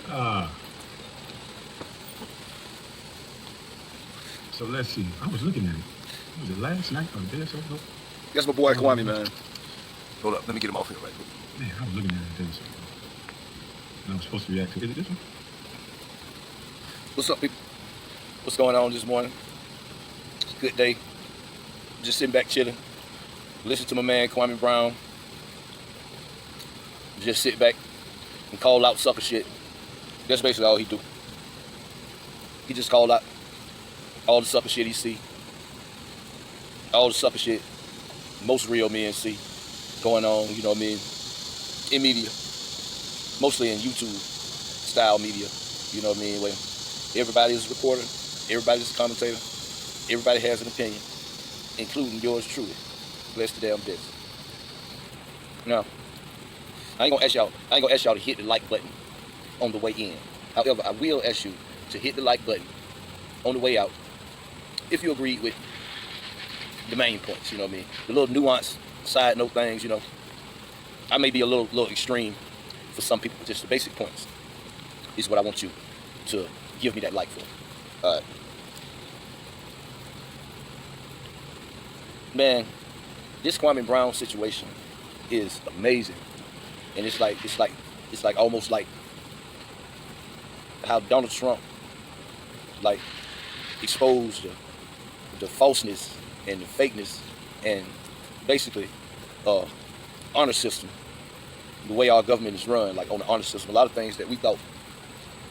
Uh, so let's see. I was looking at it. Was it last night or the day or so ago? That's my boy Oh, Kwame, man. Hold up, let me get him off here right quick. man, I was looking at it the day or so ago. And I was supposed to react to it. Is it this one? What's up, people? What's going on this morning? Good day. Just sitting back chilling. Listen to my man Kwame Brown. Just sit back and call out sucker shit. That's basically all he do. He just called out all the sucker shit he see. All the sucker shit most real men see going on, you know what I mean, in media. Mostly in YouTube style media, you know what I mean, where everybody is a reporter, everybody's a commentator, everybody has an opinion, including yours truly. Bless the damn best. Now, I ain't gonna ask y'all to hit the like button on the way in. However, I will ask you to hit the like button on the way out if you agree with the main points, you know what I mean? The little nuance, side note things, you know. I may be a little extreme for some people, but just the basic points is what I want you to give me that like for. All right. Man, this Kwame Brown situation is amazing. And it's like almost like how Donald Trump like exposed the falseness and the fakeness and basically honor system, the way our government is run, like on the honor system. A lot of things that we thought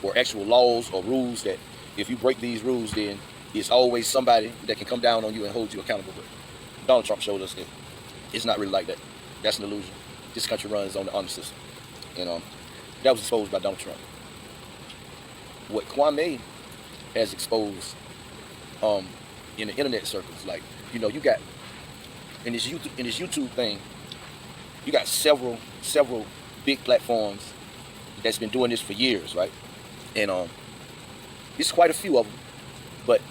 were actual laws or rules that if you break these rules, then it's always somebody that can come down on you and hold you accountable. But Donald Trump showed us that it's not really like that. That's an illusion. This country runs on the honor system. And that was exposed by Donald Trump. What Kwame has exposed in the internet circles, like, you know, you got in this YouTube thing, you got several big platforms that's been doing this for years, right? And it's quite a few of them, but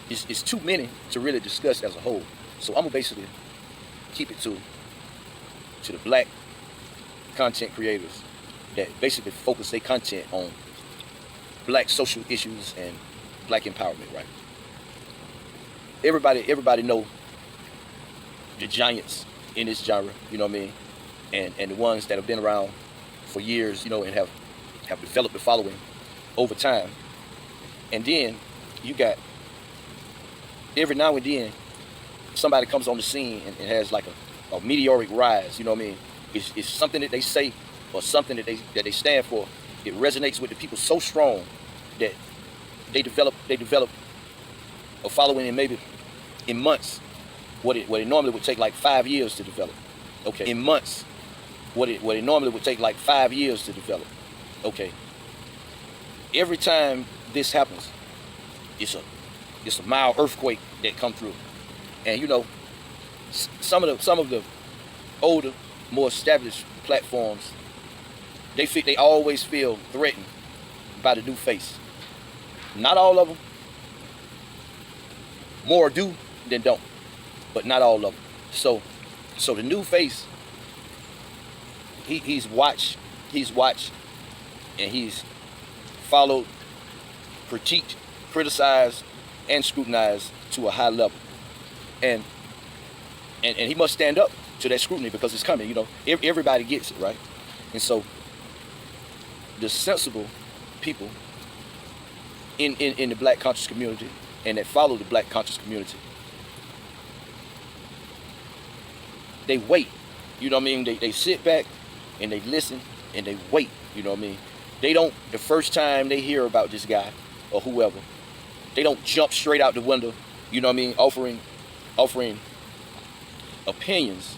it's too many to really discuss as a whole. So I'm gonna basically keep it to the black content creators that basically focus their content on black social issues and black empowerment, right? Everybody know the giants in this genre, you know what I mean? And the ones that have been around for years, you know, and have developed a following over time. And then you got every now and then somebody comes on the scene and has like a meteoric rise, you know what I mean? It's something that they say or something that they stand for. It resonates with the people so strong that they develop a following in maybe in months what it normally would take like 5 years to develop. Okay. In months what it normally would take like 5 years to develop. Okay. Every time this happens, it's a mild earthquake that come through. And you know, some of the older, more established platforms, they always feel threatened by the new face. Not all of them. More do than don't, but not all of them. So the new face, he's watched, and he's followed, critiqued, criticized, and scrutinized to a high level. And he must stand up to that scrutiny because it's coming, you know. Everybody gets it, right? And so the sensible people in the black conscious community and that follow the black conscious community, they wait, you know what I mean? They sit back and they listen and they wait, you know what I mean? They don't, the first time they hear about this guy or whoever, they don't jump straight out the window, you know what I mean, offering opinions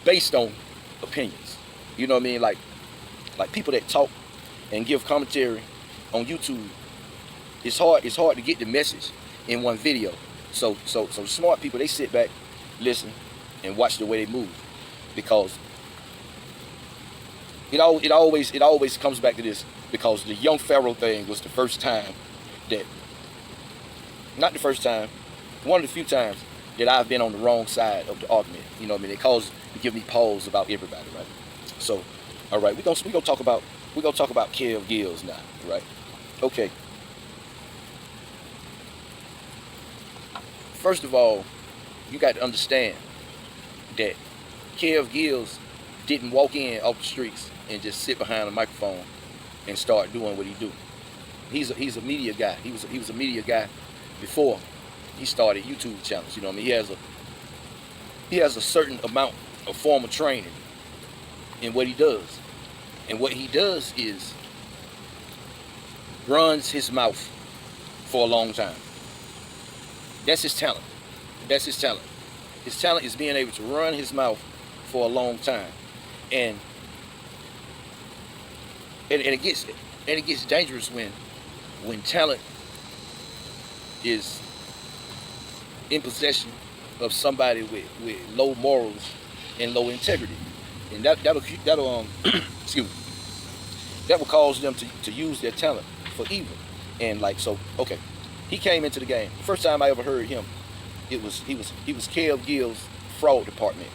based on opinions. You know what I mean? Like people that talk and give commentary on YouTube, it's hard to get the message in one video. So smart people, they sit back, listen, and watch the way they move. Because it always comes back to this, because the young Pharaoh thing was the first time that, not the first time, one of the few times that I've been on the wrong side of the argument. You know what I mean? It caused to give me pause about everybody, right? So All right, we gonna talk about Kev Gills now, right? Okay. First of all, you got to understand that Kev Gills didn't walk in off the streets and just sit behind a microphone and start doing what he do. He's a media guy. He was a media guy before he started YouTube channels. You know what I mean? He has a certain amount of formal training in what he does. And what he does is runs his mouth for a long time. That's his talent. That's his talent. His talent is being able to run his mouth for a long time. And it gets dangerous when talent is in possession of somebody with low morals and low integrity. And that'll excuse me, that will cause them to use their talent for evil. And like, so, okay, he came into the game. The first time I ever heard him, he was Kev Gill's fraud department,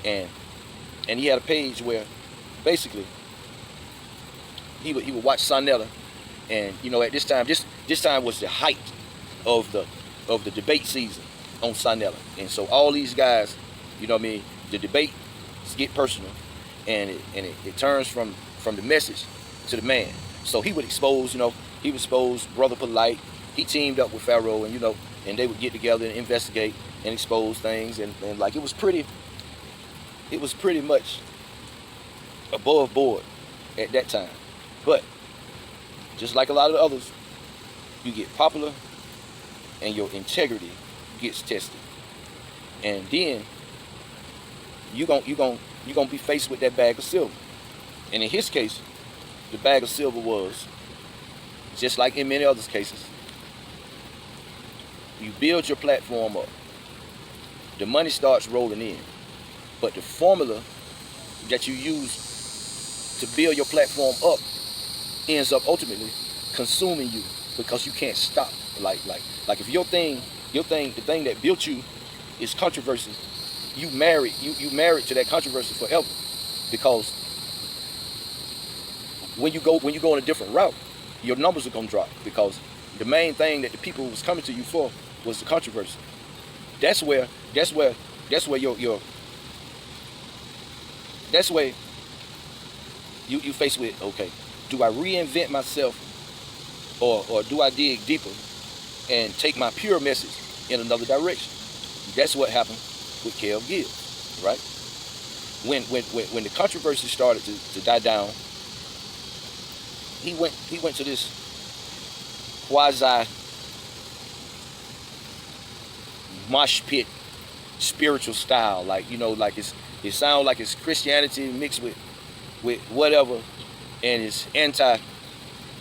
and he had a page where basically he would watch Sonetta, and you know, at this time was the height of the debate season on Sonetta, and so all these guys, you know what I mean, the debates get personal, and it turns from the message to the man. So he would expose, you know, he would expose Brother Polite. He teamed up with Pharaoh, and you know, and they would get together and investigate and expose things, and like it was pretty much above board at that time. But just like a lot of the others, you get popular and your integrity gets tested, and then you're gonna be faced with that bag of silver. And in his case, the bag of silver was, just like in many others cases, you build your platform up, the money starts rolling in, but the formula that you use to build your platform up ends up ultimately consuming you, because you can't stop. Like if the thing that built you is controversy, you married to that controversy forever, because when you go in a different route, your numbers are gonna drop, because the main thing that the people was coming to you for was the controversy. That's where you face with, okay, do I reinvent myself, or do I dig deeper and take my pure message in another direction? That's what happened with Kev Gill, right? When the controversy started to die down, he went to this quasi mosh pit spiritual style, like, you know, like it sounds like it's Christianity mixed with whatever, and it's anti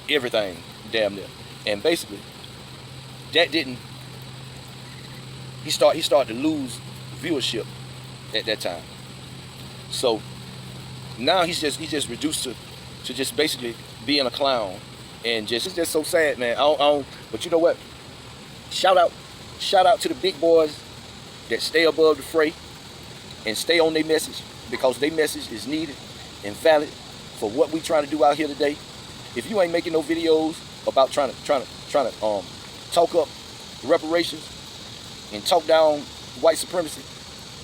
everything damn near. And basically that didn't, he started to lose viewership at that time. So now he's just reduced to just basically being a clown, and it's just so sad, man. But you know what? Shout out to the big boys that stay above the fray and stay on their message, because their message is needed and valid for what we trying to do out here today. If you ain't making no videos about trying to talk up reparations and talk down white supremacy,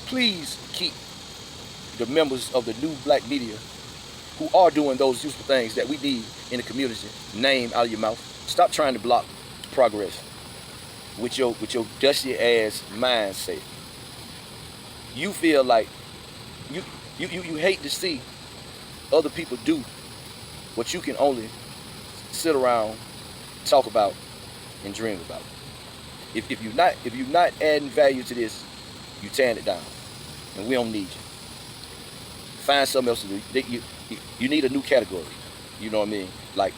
please keep the members of the new Black Media who are doing those useful things that we need in the community name out of your mouth. Stop trying to block progress with your dusty ass mindset. You feel like you hate to see other people do what you can only sit around, talk about, and dream about. If you're not adding value to this, you tearing it down, and we don't need you. Find something else to do. You need a new category. You know what I mean? Like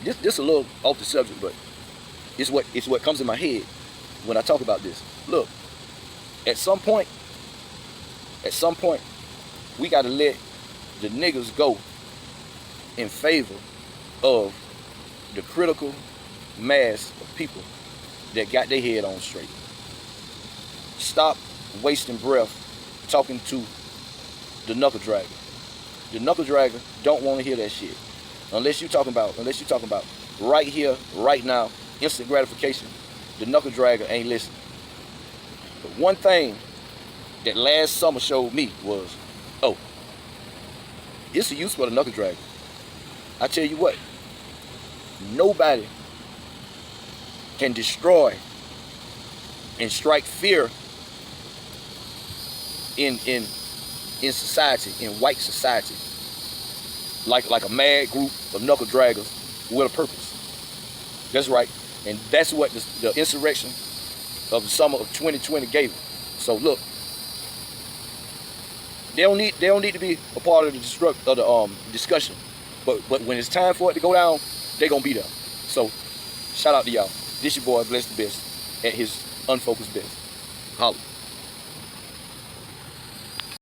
this a little off the subject, but it's what comes in my head when I talk about this. Look, at some point, we got to let the niggas go in favor of the critical mass of people that got their head on straight. Stop wasting breath talking to the knuckle dragon. The knuckle dragger don't want to hear that shit. Unless you talking about right here, right now, instant gratification, the knuckle dragger ain't listening. But one thing that last summer showed me was, oh, it's a use for the knuckle dragger. I tell you what, nobody can destroy and strike fear in society, in white society, like a mad group of knuckle draggers with a purpose. That's right, and that's what the insurrection of the summer of 2020 gave them. So look, they don't need to be a part of the discussion, but when it's time for it to go down, they gonna be there. So shout out to y'all. This your boy Bless the Best at his unfocused best. Holla.